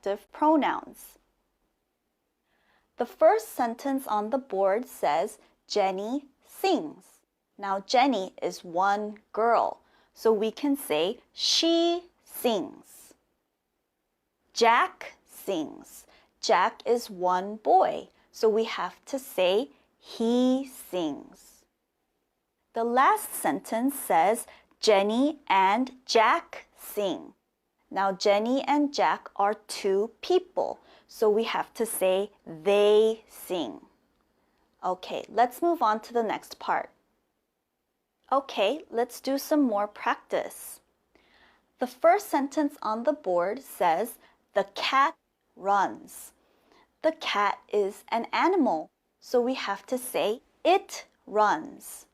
subjective pronouns. The first sentence on the board says, Jenny sings. Now, Jenny is one girl, so we can say she sings. Jack sings. Jack is one boy, so we have to say he sings. The last sentence says, Jenny and Jack sing. Now, Jenny and Jack are two people, so we have to say they sing. Okay, let's move on to the next part. Okay, let's do some more practice. The first sentence on the board says, the cat runs. The cat is an animal, so we have to say it runs.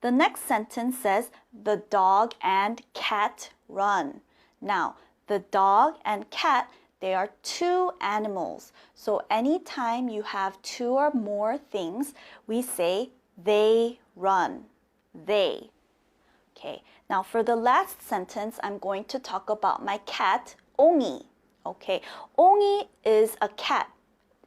The next sentence says, the dog and cat run. Now, the dog and cat, they are two animals. So anytime you have two or more things, we say they run. They. Okay, now for the last sentence, I'm going to talk about my cat, Ongi. Okay, Ongi is a cat.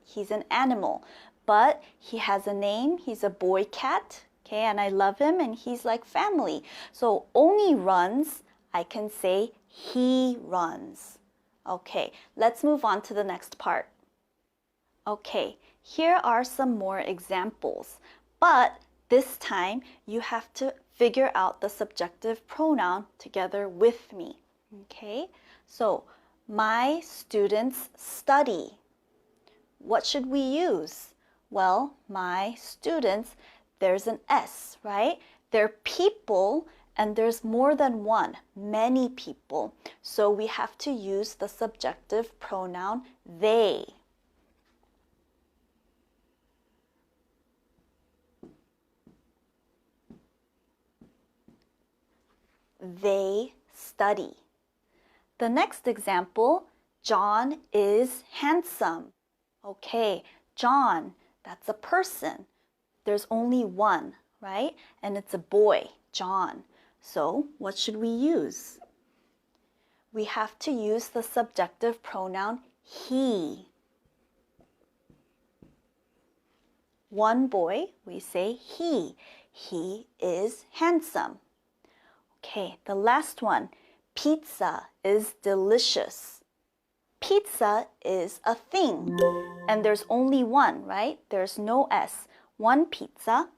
He's an animal, but he has a name. He's a boy cat. Okay, and I love him and he's like family. So Ongi runs, I can say he runs. Okay, let's move on to the next part. Okay, here are some more examples, but this time you have to figure out the subjective pronoun together with me. Okay, so my students study. What should we use? Well, my students, there's an S, right? They're people and there's more than one, many people. So we have to use the subjective pronoun they. They study. The next example, John is handsome. Okay, John, that's a person. There's only one, right? And it's a boy, John. So what should we use? We have to use the subjective pronoun he. One boy, we say he. He is handsome. Okay, the last one. Pizza is delicious. Pizza is a thing. And there's only one, right? There's no S. One pizza,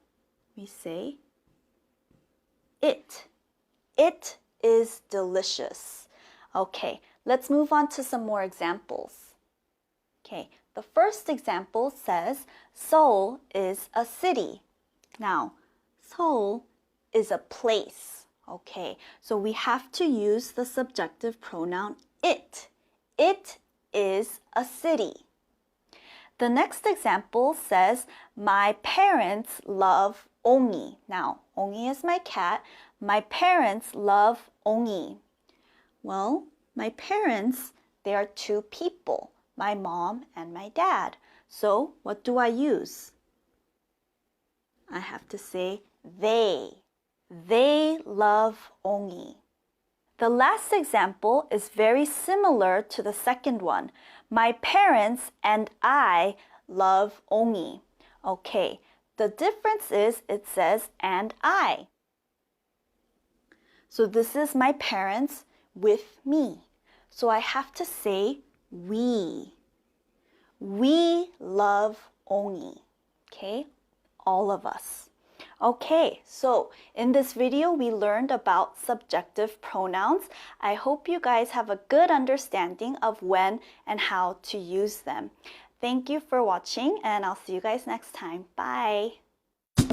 we say it. It is delicious. Okay, let's move on to some more examples. Okay, the first example says Seoul is a city. Now, Seoul is a place. Okay, so we have to use the subjective pronoun it. It is a city. The next example says, my parents love Ongi. Now, Ongi is my cat. My parents love Ongi. Well, my parents, they are two people, my mom and my dad. So, what do I use? I have to say they. They love Ongi. The last example is very similar to the second one. My parents and I love Ongi. Okay, the difference is it says and I. So this is my parents with me. So I have to say we. We love Ongi. Okay, all of us. Okay, so in this video, we learned about subjective pronouns. I hope you guys have a good understanding of when and how to use them. Thank you for watching, and I'll see you guys next time. Bye!